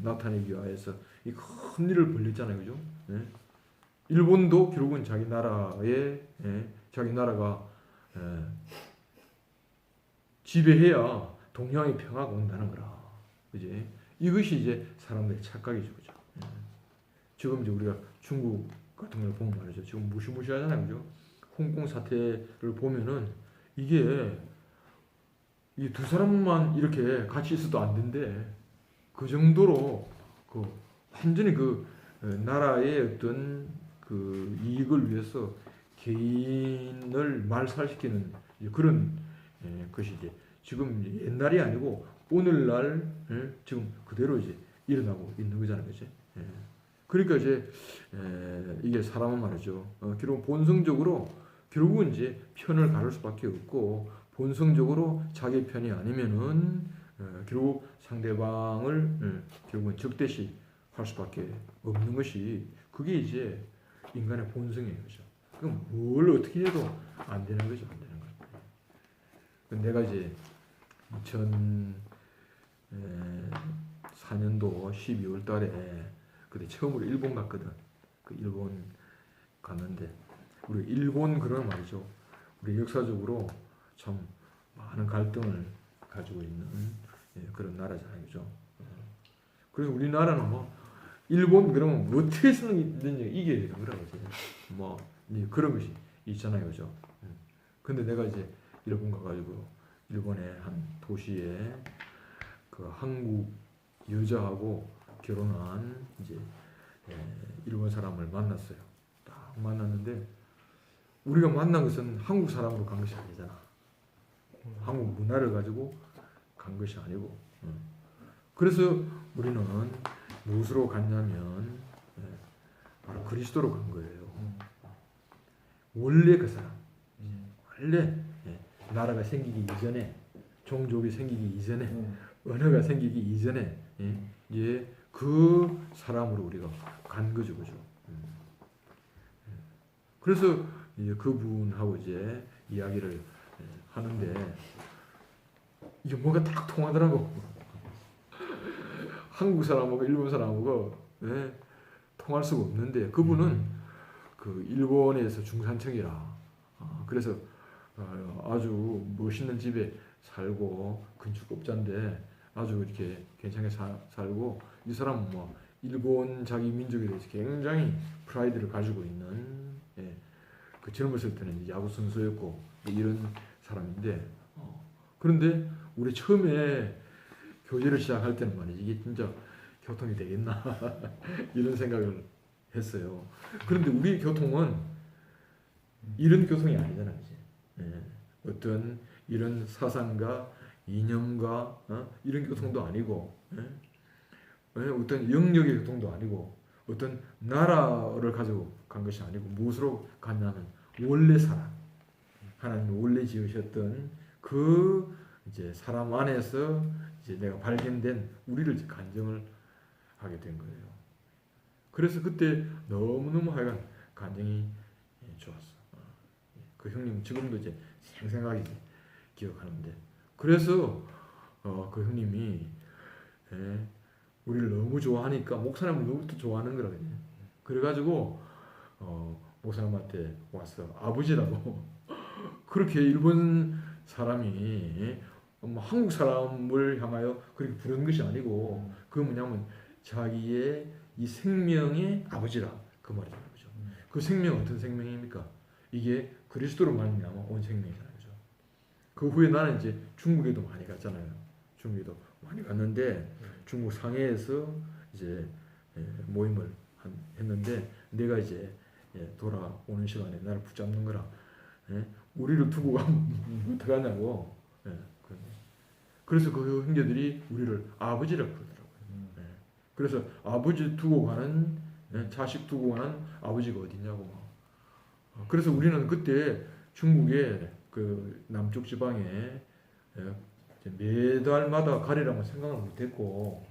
나타내기 위해서 이 큰 일을 벌렸잖아요, 그죠? 일본도 결국은 자기 나라가 지배해야 동양의 평화가 온다는 거라, 그지? 이것이 이제 사람들의 착각이죠, 그죠? 지금 이제 우리가 중국 같은 걸 보면 말이죠, 지금 무시무시하잖아요, 그죠? 홍콩 사태를 보면은 이게 이 두 사람만 이렇게 같이 있어도 안 된대. 그 정도로 그 완전히 그 나라의 어떤 그 이익을 위해서 개인을 말살시키는 그런 것이 이제 지금 옛날이 아니고 오늘날 지금 그대로 이제 일어나고 있는 거잖아요, 그렇지? 그러니까 이제 이게 사람은 말이죠. 결국 본성적으로 결국은 이제 편을 가를 수밖에 없고 본성적으로 자기 편이 아니면은 결국 상대방을 결국은 적대시 할 수밖에 없는 것이 그게 이제 인간의 본성이에요, 그죠? 그럼 뭘 어떻게 해도 안 되는 거죠, 안 되는 거예요. 내가 이제 2004년도 12월 달에 그때 처음으로 일본 갔거든. 그 일본 갔는데 우리 일본 그런 말이죠. 우리 역사적으로 참 많은 갈등을 가지고 있는 그런 나라잖아요, 그죠? 그래서 우리나라는 뭐 일본 그러면 어떻게 해서든 이겨야 되는 거라고 뭐 그런 것이 있잖아요, 그죠? 근데 내가 이제 일본 가가지고 일본의 한 도시에 그 한국 여자하고 결혼한 이제 일본 사람을 만났어요. 딱 만났는데 우리가 만난 것은 한국 사람으로 간 것이 아니잖아. 한국 문화를 가지고 간 것이 아니고. 그래서 우리는 무엇으로 갔냐면 바로 그리스도로 간 거예요. 원래 그 사람, 원래 나라가 생기기 이전에, 종족이 생기기 이전에, 언어가 생기기 이전에 그 사람으로 우리가 간 거죠, 그죠? 그래서 그분하고 이제 이야기를 하는데 이게 뭔가 딱 통하더라고. 한국 사람하고 일본 사람하고 통할 수가 없는데 그분은 그 일본에서 중산층이라 그래서 아주 멋있는 집에 살고 건축업자인데 아주 이렇게 괜찮게 살고 이 사람은 뭐 일본 자기 민족에 대해서 굉장히 프라이드를 가지고 있는 그 젊었을 때는 야구 선수였고 이런 사람인데 그런데 우리 처음에 교제를 시작할 때는 말이지 이게 진짜 교통이 되겠나 이런 생각을 했어요. 그런데 우리 교통은 이런 교통이 아니잖아요. 어떤 이런 사상과 이념과 이런 교통도 아니고 어떤 영역의 교통도 아니고 어떤 나라를 가지고 간 것이 아니고 무엇으로 갔냐면 원래 사람 하나님 원래 지으셨던 그 이제 사람 안에서 이제 내가 발견된 우리를 이제 간증을 하게 된 거예요. 그래서 그때 너무너무 하여간 간증이 좋았어. 그 형님 지금도 이제 생생하게 기억하는데 그래서 그 형님이 우리를 너무 좋아하니까 목사님을 너무 또 좋아하는 거라거든요. 그래가지고 목사님한테 와서 아버지라고 그렇게 일본 사람이 뭐 한국 사람을 향하여 그렇게 부르는 것이 아니고 그 뭐냐면 자기의 이 생명의 아버지라 그 말이잖아요. 그죠? 그 생명 어떤 생명입니까? 이게 그리스도로 말미암아 온 생명이잖아요. 그죠? 그 후에 나는 이제 중국에도 많이 갔잖아요. 중국에도 많이 갔는데 중국 상해에서 이제 모임을 했는데 내가 이제 돌아오는 시간에 나를 붙잡는 거라 우리를 두고 가면 어떡하냐고. 그래서 그 형제들이 우리를 아버지라고 그러더라고요. 그래서 아버지 두고 가는 자식 두고 가는 아버지가 어디냐고. 그래서 우리는 그때 중국의 그 남쪽 지방에 매달마다 가리라고 생각을 못했고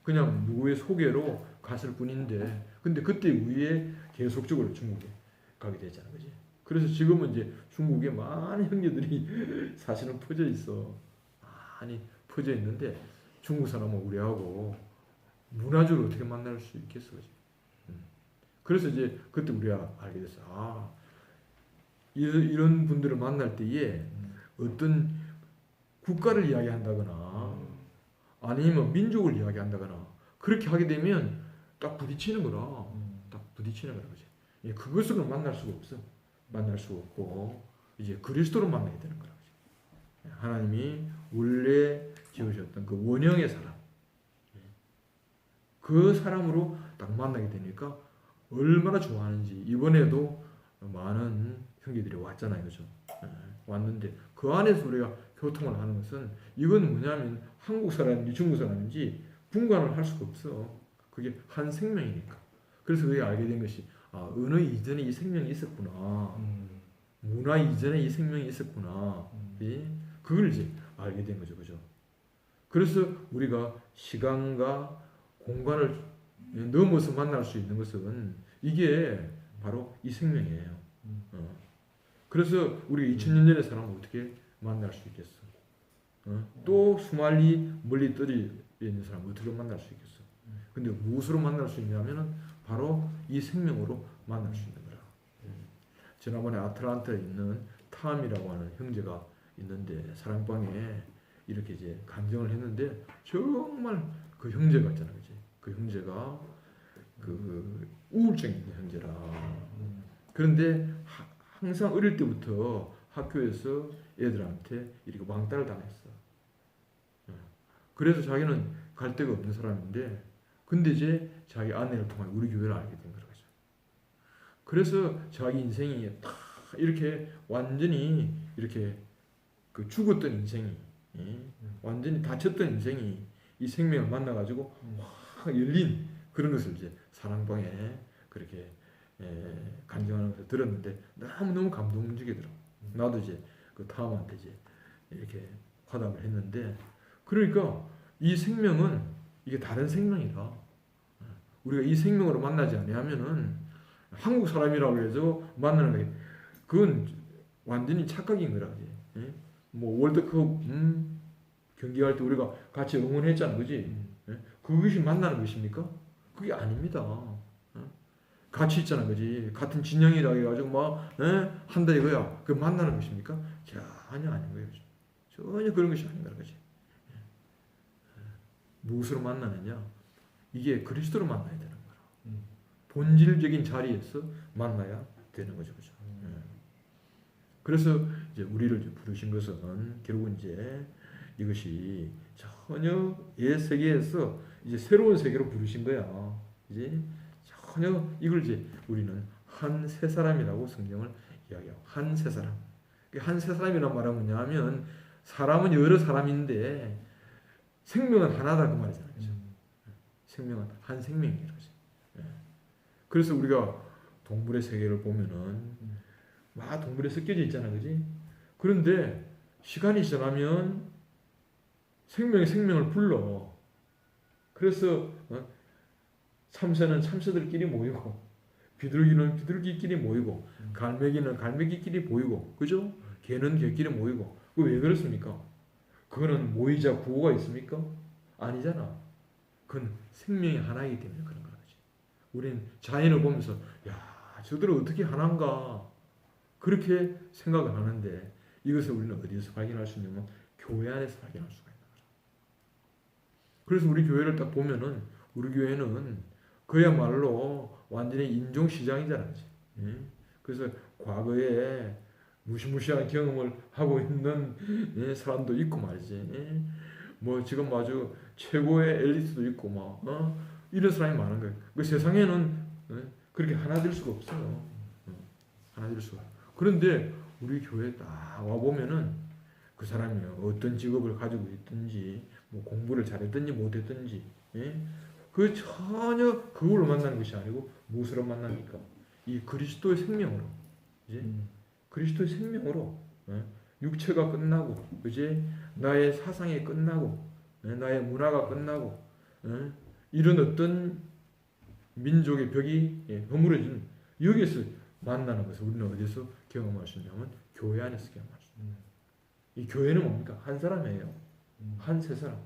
그냥 누구의 소개로 갔을 뿐인데 근데 그때 위에 계속적으로 중국에 가게 되잖아, 그지? 그래서 지금은 이제 중국에 많은 형제들이 사실은 퍼져 있어. 많이 퍼져 있는데 중국 사람은 우리하고 문화적으로 어떻게 만날 수 있겠어, 그지? 그래서 이제 그때 우리가 알게 됐어. 이런 분들을 만날 때에 어떤 국가를 이야기한다거나 아니면 민족을 이야기한다거나 그렇게 하게 되면 딱 부딪히는 거라. 딱 부딪히는 거라, 그지? 그것으로 만날 수가 없어. 만날 수가 없고 이제 그리스도로 만나게 되는 거라, 그지? 하나님이 원래 지으셨던 그 원형의 사람, 그 사람으로 딱 만나게 되니까 얼마나 좋아하는지. 이번에도 많은 형제들이 왔잖아요, 그죠? 왔는데 그 안에서 우리가 교통을 하는 것은 이건 뭐냐면 한국 사람인지 중국 사람인지 분간을 할 수가 없어. 그게 한 생명이니까. 그래서 우리가 알게 된 것이 언어 이전에 이 생명이 있었구나. 문화 이전에 이 생명이 있었구나. 그걸 이제 알게 된 거죠, 그죠? 그래서 우리가 시간과 공간을 넘어서 만날 수 있는 것은 이게 바로 이 생명이에요. 그래서 우리 2000년 전의 사람은 어떻게 만날 수 있겠어? 또 수말리 멀리 떨어져 있는 사람은 어떻게 만날 수 있겠어? 근데 무엇으로 만날 수 있냐면은 바로 이 생명으로 만날 수 있는 거라. 지난번에 아틀란타에 있는 탐이라고 하는 형제가 있는데 사랑방에 이렇게 이제 간증을 했는데 정말 그 형제가 있잖아, 그지? 그 형제가 그 우울증 있는 형제라. 그런데 항상 어릴 때부터 학교에서 애들한테 이렇게 왕따를 당했어. 그래서 자기는 갈 데가 없는 사람인데, 근데 이제 자기 아내를 통해 우리 교회를 알게 된 거죠. 그래서 자기 인생이 다 이렇게 완전히 이렇게 그 죽었던 인생이, 완전히 다쳤던 인생이 이 생명을 만나가지고 확 열린 그런 것을 이제 사랑방에 그렇게 간증하면서 들었는데 너무너무 감동적이더라고. 나도 이제 그 다음한테 이제 이렇게 화답을 했는데, 그러니까 이 생명은 이게 다른 생명이라 우리가 이 생명으로 만나지 아니하면은 한국 사람이라고 해서 만나는 게 그건 완전히 착각인 거라. 뭐 월드컵 경기할 때 우리가 같이 응원했잖아, 그지? 그것이 만나는 것입니까? 그게 아닙니다. 같이 있잖아, 그지? 같은 진영이라 해가지고 막 한다 이거야. 그 만나는 것입니까? 전혀 아닌 거예요. 전혀 그런 것이 아닌 거야, 그지? 무엇으로 만나느냐? 이게 그리스도로 만나야 되는 거라. 본질적인 자리에서 만나야 되는 거죠, 그죠? 그래서 이제 우리를 부르신 것은 결국은 이제 이것이 전혀 옛 세계에서 이제 새로운 세계로 부르신 거야. 이제 전혀 이걸 이제 우리는 한 세 사람이라고 성경을 이야기하고, 한 세 사람. 한 세 사람이란 말은 뭐냐면 사람은 여러 사람인데 생명은 하나다 그 말이잖아요. 그렇죠? 생명은 한 생명이라고. 그래서 우리가 동물의 세계를 보면은 막 동물에 섞여져 있잖아, 그지? 그런데 시간이 지나면 생명이 생명을 불러. 그래서 참새는 참새들끼리 모이고, 비둘기는 비둘기끼리 모이고, 갈매기는 갈매기끼리 모이고, 그죠? 개는 개끼리 모이고, 왜 그렇습니까? 그거는 모이자 구호가 있습니까? 아니잖아. 그건 생명의 하나이기 때문에 그런 거지. 우리는 자연을 보면서 야, 저들은 어떻게 하나인가 그렇게 생각을 하는데 이것을 우리는 어디에서 발견할 수 있냐면 교회 안에서 발견할 수가 있는 거죠. 그래서 우리 교회를 딱 보면은 우리 교회는 그야말로 완전히 인종시장이잖아요. 예? 그래서 과거에 무시무시한 경험을 하고 있는 예, 사람도 있고 말이지. 예? 뭐 지금 아주 최고의 엘리트도 있고 막 이런 사람이 많은 거예요. 그 세상에는 그렇게 하나 될 수가 없어요. 하나 될 수가. 그런데 우리 교회에 딱 와 보면은 그 사람이 어떤 직업을 가지고 있든지 뭐 공부를 잘했든지 못했든지 예? 그 전혀 그걸로 만나는 것이 아니고 무엇으로 만나니까 이 그리스도의 생명으로 이제 그리스도의 생명으로 예? 육체가 끝나고 이제 나의 사상이 끝나고 예? 나의 문화가 끝나고 예? 이런 어떤 민족의 벽이 예, 허물어진 여기서 만나는 것을 우리는 어디서 경험할 수 있냐면 교회 안에서 경험할 수 있습니다. 이 교회는 뭡니까? 한 사람이에요. 한 세 사람.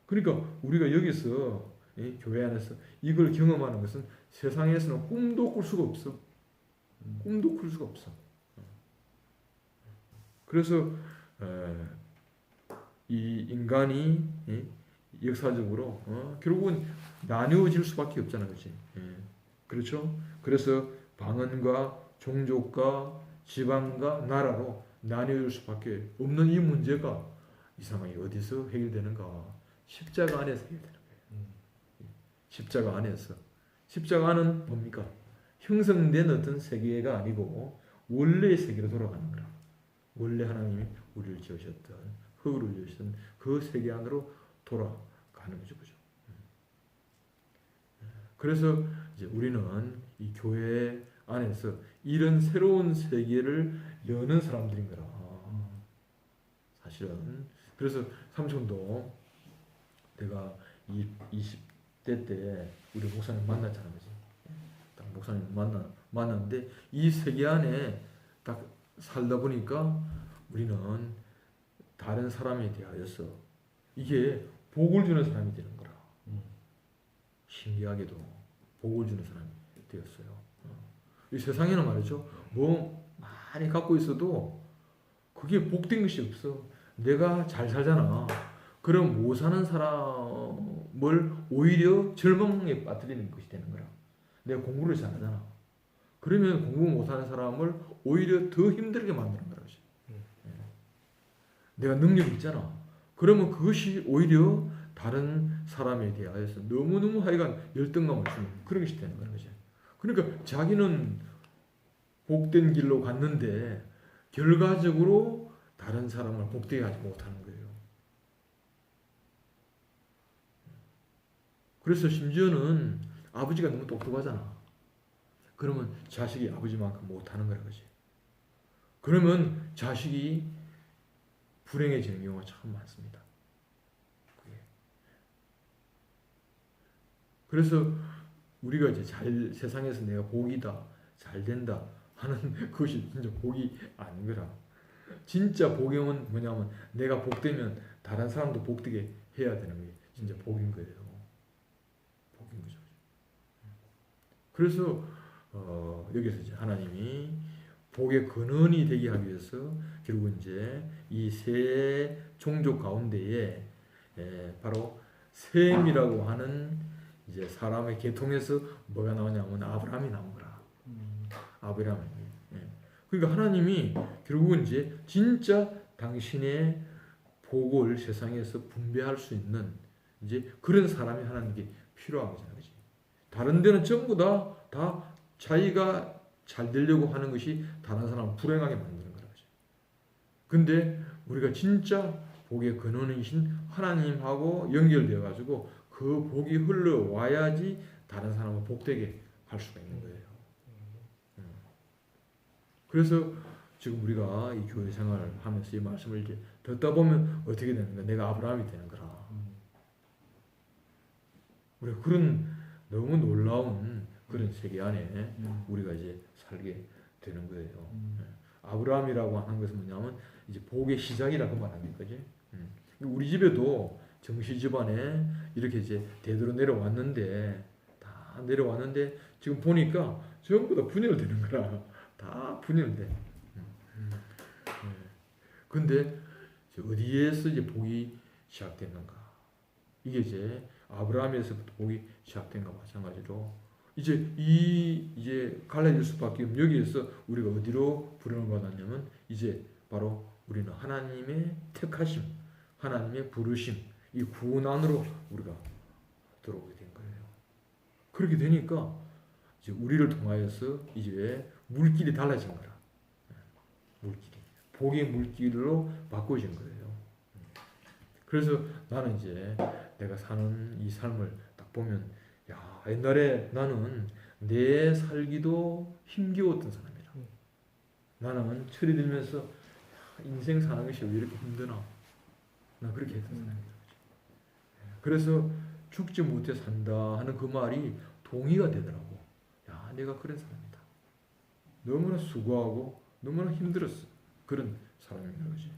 그러니까 우리가 여기서 예, 교회 안에서 이걸 경험하는 것은 세상에서는 꿈도 꿀 수가 없어. 꿈도 꿀 수가 없어. 그래서 이 인간이 예, 역사적으로 결국은 나뉘어질 수밖에 없잖아, 그렇지? 예. 그렇죠? 그래서 방언과 종족과 지방과 나라로 나뉘어질 수밖에 없는 이 문제가 이 상황이 어디서 해결되는가? 십자가 안에서 해결되는 거예요. 십자가 안에서. 십자가 안은 뭡니까? 형성된 어떤 세계가 아니고 원래의 세계로 돌아가는 거라. 원래 하나님이 우리를 지으셨던 흙으로 지으셨던 그 세계 안으로 돌아가는 거죠, 그죠? 그래서 이제 우리는 이 교회 안에서 이런 새로운 세계를 여는 사람들인 거라. 사실은 그래서 삼촌도 내가 20대 때 우리 목사님 만났잖아, 그지? 딱 목사님 만났는데 이 세계 안에 딱 살다 보니까 우리는 다른 사람에 대하여서 이게 복을 주는 사람이 되는 거라. 신기하게도 복을 주는 사람이 되었어요. 이 세상에는 말이죠. 뭐 많이 갖고 있어도 그게 복된 것이 없어. 내가 잘 살잖아. 그럼 못 사는 사람을 오히려 절망에 빠뜨리는 것이 되는 거라. 내가 공부를 잘하잖아. 그러면 공부 못하는 사람을 오히려 더 힘들게 만드는 거라. 내가 능력이 있잖아. 그러면 그것이 오히려 다른 사람에 대하여서 너무너무 하여간 열등감을 주는 그런 것이 되는 거야. 그러니까 자기는 복된 길로 갔는데 결과적으로 다른 사람을 복되게 하지 못하는 거예요. 그래서 심지어는 아버지가 너무 똑똑하잖아. 그러면 자식이 아버지만큼 못하는 거라 그지. 그러면 자식이 불행해지는 경우가 참 많습니다. 그래서 우리가 이제 세상에서 내가 복이다, 잘 된다 하는 그것이 진짜 복이 아닌 거라. 진짜 복은 뭐냐면 내가 복되면 다른 사람도 복되게 해야 되는 게 진짜 복인 거예요. 복인 거죠. 그래서 여기서 이제 하나님이 복의 근원이 되게 하기 위해서 결국 이제 이 세 종족 가운데에 바로 셈이라고 하는 이제 사람의 계통에서 뭐가 나오냐면 아브라함이 나온 거라. 아브라함이. 그러니까 하나님이 결국은 이제 진짜 당신의 복을 세상에서 분배할 수 있는 이제 그런 사람이 하나님께 필요한 거잖아요. 그치? 다른 데는 전부 다 자기가 잘 되려고 하는 것이 다른 사람을 불행하게 만드는 거라. 근데 우리가 진짜 복의 근원이신 하나님하고 연결되어 가지고 그 복이 흘러와야지 다른 사람을 복되게 할 수가 있는 거예요. 그래서 지금 우리가 이 교회 생활을 하면서 이 말씀을 이제 듣다 보면 어떻게 되는가? 내가 아브라함이 되는 거라. 우리가 그런 너무 놀라운 그런 세계 안에 우리가 이제 살게 되는 거예요. 아브라함이라고 하는 것은 뭐냐면 이제 복의 시작이라고 말하는 거지. 우리 집에도 정씨 집안에 이렇게 이제 대대로 내려왔는데 다 내려왔는데 지금 보니까 전부 다 분열되는 거라. 다 분열돼. 근데 어디에서 이제 복이 시작됐는가? 이게 이제 아브라함에서부터 복이 시작된 거 마찬가지로 이제 갈라질 수밖에 없는 여기에서 우리가 어디로 부름을 받았냐면 이제 바로 우리는 하나님의 택하심, 하나님의 부르심, 이 구원 안으로 우리가 들어오게 된 거예요. 그렇게 되니까 이제 우리를 통하여서 이제 물길이 달라진 거라. 물길이 복의 물길로 바꿔진 거예요. 그래서 나는 이제 내가 사는 이 삶을 딱 보면 야, 옛날에 나는 내 살기도 힘겨웠던 사람이라. 나는 철이 들면서 야, 인생 사는 것이 왜 이렇게 힘드나? 나 그렇게 했던 사람이라. 그래서 죽지 못해 산다 하는 그 말이 동의가 되더라고. 야, 내가 그런 사람이다. 너무나 수고하고 너무나 힘들었어. 그런 사람이라 그지.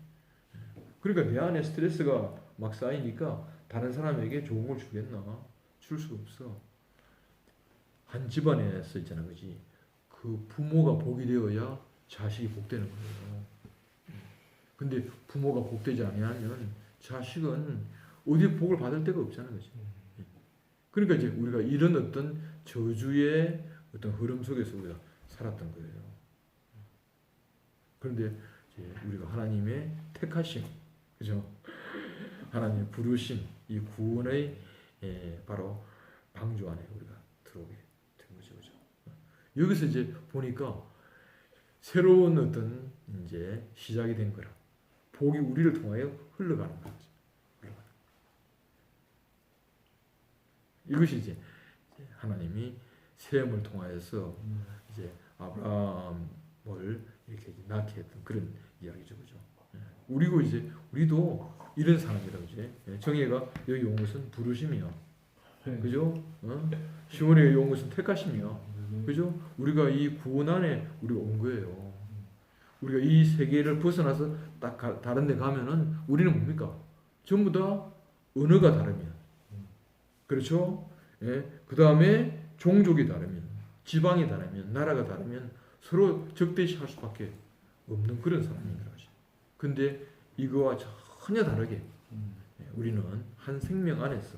그러니까 내 안에 스트레스가 막 쌓이니까 다른 사람에게 좋은 걸 주겠나? 줄 수 없어. 한 집안에서 있잖아, 그지? 그 부모가 복이 되어야 자식이 복되는 거예요. 근데 부모가 복되지 않으면 자식은 어디 복을 받을 데가 없잖아, 그지? 그러니까 이제 우리가 이런 어떤 저주의 어떤 흐름 속에서 우리가 살았던 거예요. 그런데 이제 우리가 하나님의 택하심, 그죠? 하나님의 부르심, 이 구원의 바로 방주 안에 우리가 들어오게 된 거죠, 그죠? 여기서 이제 보니까 새로운 어떤 이제 시작이 된 거라. 복이 우리를 통하여 흘러가는 거죠. 이것이 이제 하나님이 세움을 통하여서 이제 아브라함을 이렇게 낳게 했던 그런 이야기죠, 그죠? 우리도 이런 사람이라고 이제 정예가 여기 온 것은 부르심이요, 그죠? 시온에 온 것은 택하심이요, 그죠? 우리가 이 구원 안에 우리가 온 거예요. 우리가 이 세계를 벗어나서 딱 다른 데 가면은 우리는 뭡니까? 전부 다 언어가 다르면, 그렇죠? 예. 그 다음에 종족이 다르면, 지방이 다르면, 나라가 다르면 서로 적대시할 수밖에 없는 그런 사람인 거죠. 근데 이거와 전혀 다르게 우리는 한 생명 안에서,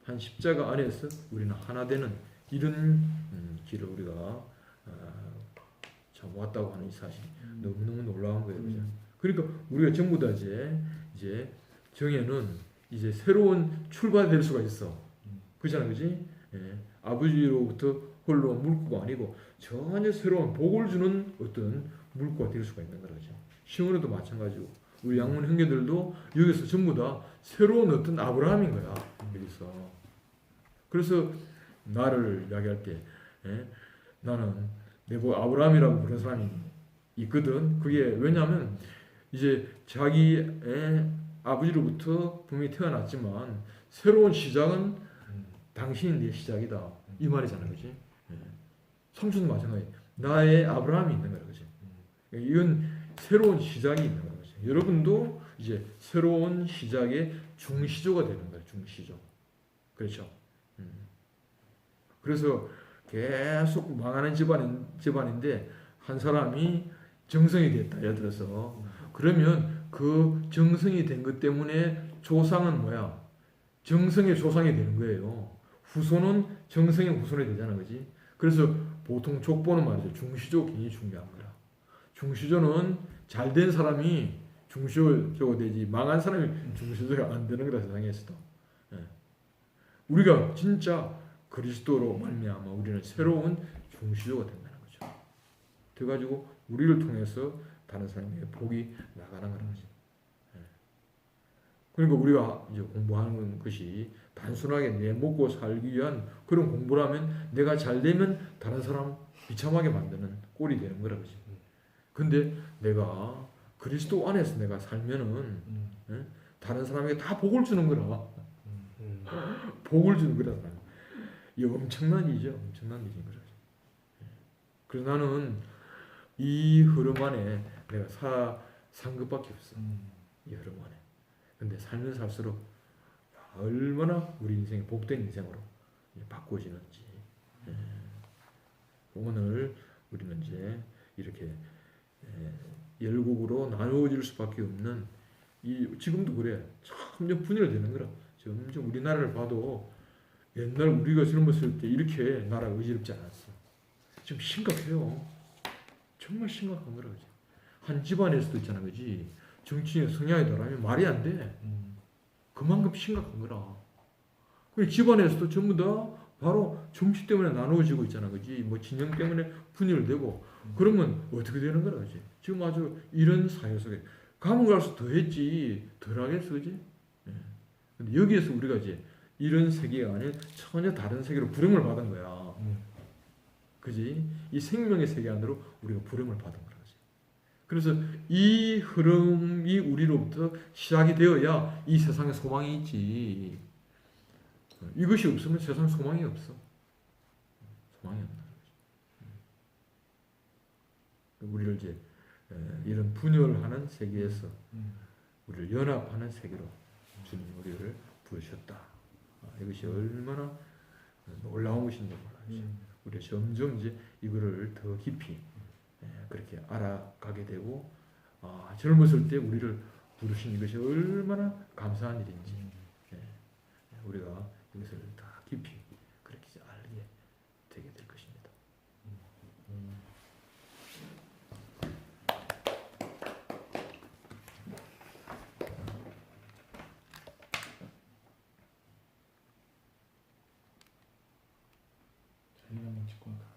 한 십자가 안에서 우리는 하나 되는 이런 길을 우리가 참 왔다고 하는 이 사실이 너무너무 놀라운 거예요, 그죠? 그러니까 우리가 전부 다 이제 정예는 이제 새로운 출발이 될 수가 있어. 그렇잖아, 그지? 예. 아버지로부터 홀로 물구가 아니고 전혀 새로운 복을 주는 어떤 물구가 될 수가 있는 거죠. 시온에도 마찬가지고 우리 양문 형제들도 여기서 전부 다 새로운 어떤 아브라함인 거야. 여기서. 그래서 나를 이야기할 때 나는 내보 아브라함이라고 부르는 사람이 있거든. 그게 왜냐하면 이제 자기의 아버지로부터 분명히 태어났지만 새로운 시작은 당신이 내 시작이다 이 말이잖아, 그렇지? 삼촌도 마찬가지. 나의 아브라함이 있는 거야, 그렇지? 이건 새로운 시작이 있는 거야, 그렇지? 여러분도 이제 새로운 시작의 중시조가 되는 거야, 중시조. 그렇죠? 그래서 계속 망하는 집안인데 한 사람이 정성이 됐다, 예를 들어서. 그러면 그 정성이 된 것 때문에 조상은 뭐야? 정성의 조상이 되는 거예요. 후손은 정성의 후손이 되잖아, 그지? 그래서 보통 족보는 말이죠. 중시조 굉장히 중요한 거야. 중시조는 잘된 사람이 중시조가 되지, 망한 사람이 중시조가 안 되는 거다, 세상에서도. 우리가 진짜 그리스도로 말미암아 우리는 새로운 중시조가 된다는 거죠. 돼가지고 우리를 통해서 다른 사람에게 복이 나가는 거라는 거지. 그러니까 우리가 이제 공부하는 것이 단순하게 내 먹고 살기 위한 그런 공부라면 내가 잘 되면 다른 사람 비참하게 만드는 꼴이 되는 거라 그지. 근데 내가 그리스도 안에서 내가 살면은 다른 사람에게 다 복을 주는 거라. 복을 주는 거라. 이 엄청난 일이죠. 엄청난 일인 거죠. 그래서 나는 이 흐름 안에 내가 산 것밖에 없어. 이 흐름 안에. 근데 살면 살수록 얼마나 우리 인생이 복된 인생으로 바꿔지는지. 예. 오늘 우리는 이제 이렇게 열국으로 나누어질 수밖에 없는 지금도 그래. 점점 분열되는 거라. 점점 우리나라를 봐도 옛날 우리가 젊었을 때 이렇게 나라가 어지럽지 않았어. 지금 심각해요. 정말 심각한 거라 그지. 한 집안에서도 있잖아, 그지. 정치인의 성향이 다르면 말이 안 돼. 그만큼 심각한 거라. 그 집안에서도 전부 다 바로 정치 때문에 나누어지고 있잖아, 그지. 뭐 진영 때문에 분열되고. 그러면 어떻게 되는 거라, 그지. 지금 아주 이런 사회 속에 가면 갈수록 더 했지, 덜 하겠어, 그지. 예. 근데 여기에서 우리가 이제 이런 세계가 아닌 전혀 다른 세계로 부름을 받은 거야. 그지? 이 생명의 세계 안으로 우리가 부름을 받은 거라. 그래서 이 흐름이 우리로부터 시작이 되어야 이 세상에 소망이 있지. 이것이 없으면 세상에 소망이 없어. 소망이 없는 거지. 우리를 이제 이런 분열하는 세계에서 우리를 연합하는 세계로 주님이 우리를 부르셨다. 이것이 얼마나 놀라운 것인지 몰라요. 우리가 점점 이제 이거를 더 깊이 그렇게 알아가게 되고, 젊었을 때 우리를 부르신 이것이 얼마나 감사한 일인지 우리가 이것을 다 깊이 그렇게 알게 되게 될 것입니다. 사진 한번 찍고 할까?